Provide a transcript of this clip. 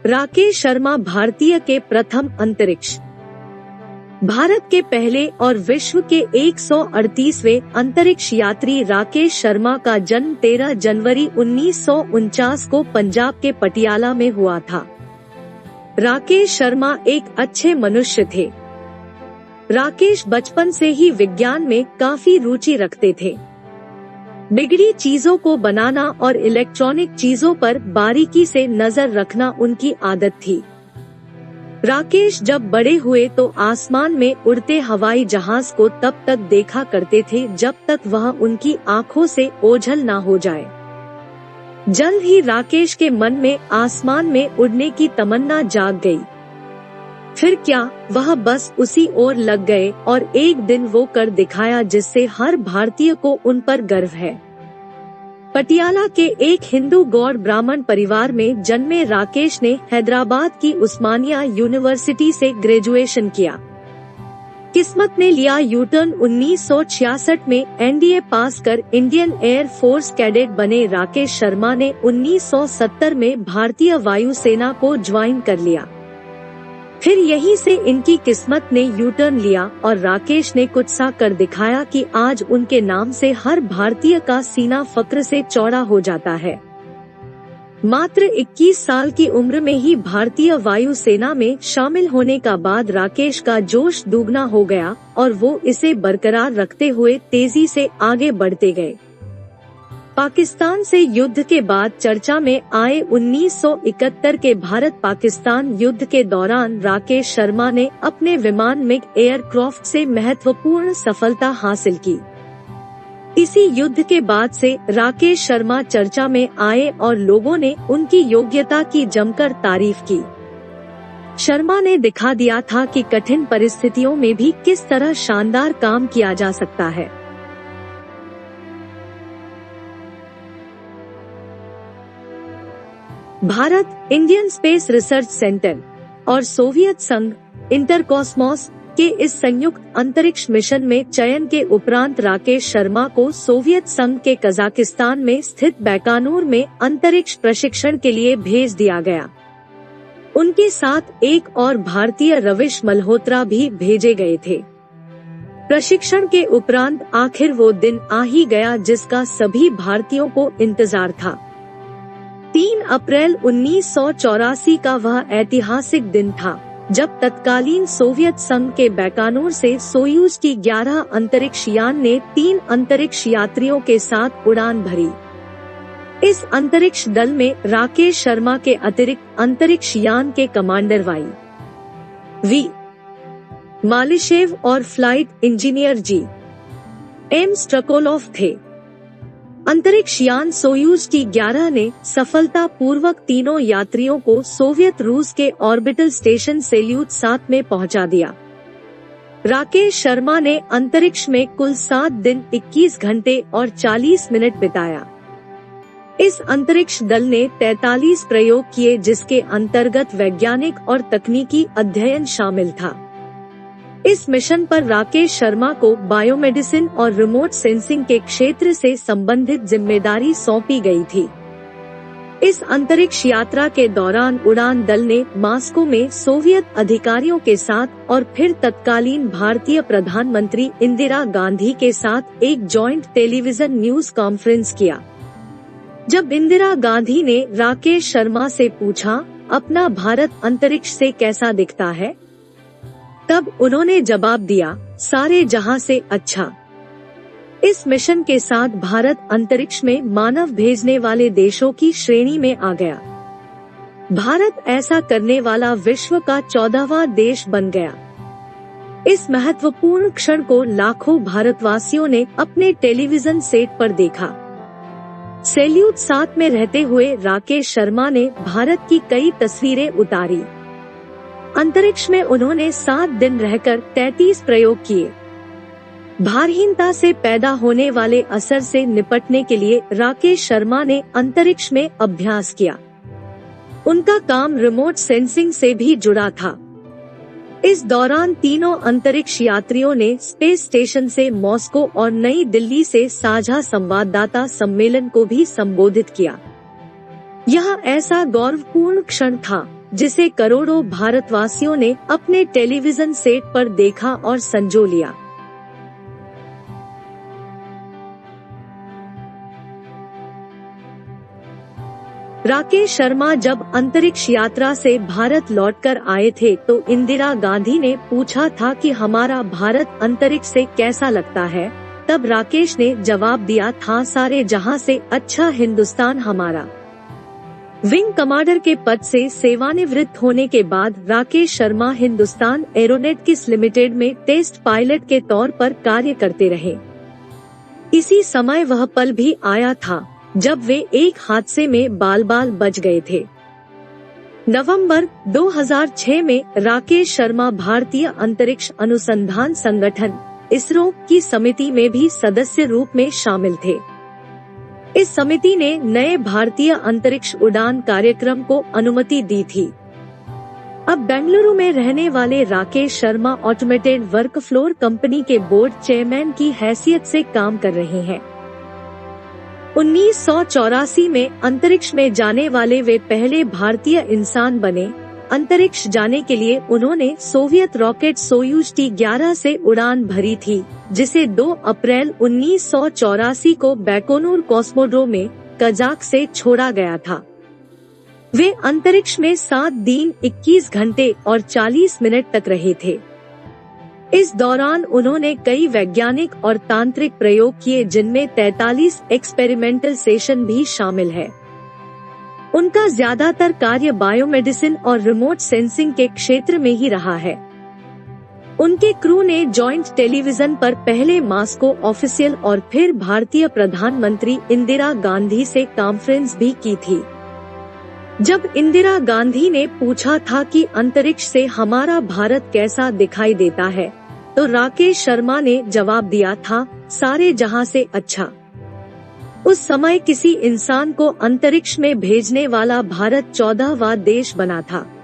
राकेश शर्मा भारतीय के प्रथम अंतरिक्ष भारत के पहले और विश्व के 138वें अंतरिक्ष यात्री राकेश शर्मा का जन्म 13 जनवरी 1949 को पंजाब के पटियाला में हुआ था। राकेश शर्मा एक अच्छे मनुष्य थे। राकेश बचपन से ही विज्ञान में काफी रुचि रखते थे। बिगड़ी चीजों को बनाना और इलेक्ट्रॉनिक चीजों पर बारीकी से नजर रखना उनकी आदत थी। राकेश जब बड़े हुए तो आसमान में उड़ते हवाई जहाज को तब तक देखा करते थे जब तक वह उनकी आंखों से ओझल ना हो जाए। जल्द ही राकेश के मन में आसमान में उड़ने की तमन्ना जाग गई। फिर क्या, वह बस उसी ओर लग गए और एक दिन वो कर दिखाया जिससे हर भारतीय को उन पर गर्व है। पटियाला के एक हिंदू गौड़ ब्राह्मण परिवार में जन्मे राकेश ने हैदराबाद की उस्मानिया यूनिवर्सिटी से ग्रेजुएशन किया। किस्मत ने लिया यूटर्न। 1966 में एनडीए पास कर इंडियन एयर फोर्स कैडेट बने राकेश शर्मा ने 1970 में भारतीय वायुसेना को ज्वाइन कर लिया। फिर यहीं से इनकी किस्मत ने यूटर्न लिया और राकेश ने कुछ सा कर दिखाया कि आज उनके नाम से हर भारतीय का सीना फक्र से चौड़ा हो जाता है। मात्र 21 साल की उम्र में ही भारतीय वायुसेना में शामिल होने का बाद राकेश का जोश दुगना हो गया और वो इसे बरकरार रखते हुए तेजी से आगे बढ़ते गए। पाकिस्तान से युद्ध के बाद चर्चा में आए 1971 के भारत पाकिस्तान युद्ध के दौरान राकेश शर्मा ने अपने विमान मिग एयरक्राफ्ट से महत्वपूर्ण सफलता हासिल की। इसी युद्ध के बाद से राकेश शर्मा चर्चा में आए और लोगों ने उनकी योग्यता की जमकर तारीफ की। शर्मा ने दिखा दिया था कि कठिन परिस्थितियों में भी किस तरह शानदार काम किया जा सकता है। Bharat, Indian space research centre और सोवियत संघ इंटरकॉस्मोस के इस संयुक्त अंतरिक्ष मिशन में चयन के उपरांत राकेश शर्मा को सोवियत संघ के कजाकिस्तान में स्थित बैकानूर में अंतरिक्ष प्रशिक्षण के लिए भेज दिया गया। उनके साथ एक और भारतीय रविश मल्होत्रा भी भेजे गए थे। प्रशिक्षण के उपरांत आखिर वो दिन आ ही गया जिसका सभी भारतीयों को इंतजार था। 3 अप्रैल 1984 का वह ऐतिहासिक दिन था जब तत्कालीन सोवियत संघ के बैकानूर से सोयूज की 11 अंतरिक्ष यान ने 3 अंतरिक्ष यात्रियों के साथ उड़ान भरी। इस अंतरिक्ष दल में राकेश शर्मा के अतिरिक्त अंतरिक्ष यान के कमांडर वी मालिशेव और फ्लाइट इंजीनियर एम स्ट्रकोलोव थे। अंतरिक्ष यान सोयूज की 11 ने सफलता पूर्वक तीनों यात्रियों को सोवियत रूस के ऑर्बिटल स्टेशन सेल्यूट 7 में पहुंचा दिया। राकेश शर्मा ने अंतरिक्ष में कुल 7 दिन 21 घंटे और 40 मिनट बिताया। इस अंतरिक्ष दल ने 43 प्रयोग किए जिसके अंतर्गत वैज्ञानिक और तकनीकी अध्ययन शामिल था। इस मिशन पर राकेश शर्मा को बायोमेडिसिन और रिमोट सेंसिंग के क्षेत्र से संबंधित जिम्मेदारी सौंपी गई थी। इस अंतरिक्ष यात्रा के दौरान उड़ान दल ने मॉस्को में सोवियत अधिकारियों के साथ और फिर तत्कालीन भारतीय प्रधानमंत्री इंदिरा गांधी के साथ एक जॉइंट टेलीविजन न्यूज कॉन्फ्रेंस किया। जब इंदिरा गांधी ने राकेश शर्मा से पूछा, अपना भारत अंतरिक्ष से कैसा दिखता है, तब उन्होंने जवाब दिया, सारे जहां से अच्छा। इस मिशन के साथ भारत अंतरिक्ष में मानव भेजने वाले देशों की श्रेणी में आ गया। भारत ऐसा करने वाला विश्व का 14वां देश बन गया। इस महत्वपूर्ण क्षण को लाखों भारतवासियों ने अपने टेलीविजन सेट पर देखा। सेल्यूट 7 में रहते हुए राकेश शर्मा ने भारत की कई तस्वीरें उतारी। अंतरिक्ष में उन्होंने 7 दिन रहकर 33 प्रयोग किए। भारहीनता से पैदा होने वाले असर से निपटने के लिए राकेश शर्मा ने अंतरिक्ष में अभ्यास किया। उनका काम रिमोट सेंसिंग से भी जुड़ा था। इस दौरान तीनों अंतरिक्ष यात्रियों ने स्पेस स्टेशन से मॉस्को और नई दिल्ली से साझा संवाददाता सम्मेलन को भी संबोधित किया। यह ऐसा गौरवपूर्ण क्षण था जिसे करोड़ों भारतवासियों ने अपने टेलीविजन सेट पर देखा और संजो लिया। राकेश शर्मा जब अंतरिक्ष यात्रा से भारत लौटकर आए थे तो इंदिरा गांधी ने पूछा था कि हमारा भारत अंतरिक्ष से कैसा लगता है। तब राकेश ने जवाब दिया था, सारे जहां से अच्छा हिंदुस्तान हमारा। विंग कमांडर के पद से सेवानिवृत्त होने के बाद राकेश शर्मा हिंदुस्तान एरोनॉटिक्स लिमिटेड में टेस्ट पायलट के तौर पर कार्य करते रहे। इसी समय वह पल भी आया था जब वे एक हादसे में बाल बच गए थे। नवंबर 2006 में राकेश शर्मा भारतीय अंतरिक्ष अनुसंधान संगठन इसरो की समिति में भी सदस्य रूप में शामिल थे। इस समिति ने नए भारतीय अंतरिक्ष उड़ान कार्यक्रम को अनुमति दी थी। अब बेंगलुरु में रहने वाले Rakesh Sharma automated work floor company के बोर्ड चेयरमैन की हैसियत से काम कर रहे हैं। 1984 में अंतरिक्ष में जाने वाले वे पहले भारतीय इंसान बने। अंतरिक्ष जाने के लिए उन्होंने सोवियत रॉकेट सोयूज T-11 से उड़ान भरी थी, जिसे 2 अप्रैल 1984 को बैकोनूर कॉस्मोड्रोम में कजाक से छोड़ा गया था। वे अंतरिक्ष में 7 दिन 21 घंटे और 40 मिनट तक रहे थे। इस दौरान उन्होंने कई वैज्ञानिक और तांत्रिक प्रयोग किए, जिनमें 43 एक्सपेरिमेंटल सेशन भी शामिल है। उनका ज्यादातर कार्य बायोमेडिसिन और रिमोट सेंसिंग के क्षेत्र में ही रहा है। उनके क्रू ने जॉइंट टेलीविजन पर पहले मास्को ऑफिशियल और फिर भारतीय प्रधानमंत्री इंदिरा गांधी से कॉन्फ्रेंस भी की थी। जब इंदिरा गांधी ने पूछा था कि अंतरिक्ष से हमारा भारत कैसा दिखाई देता है, तो राकेश शर्मा ने जवाब दिया था, सारे जहां से अच्छा। उस समय किसी इंसान को अंतरिक्ष में भेजने वाला भारत 14वां देश बना था।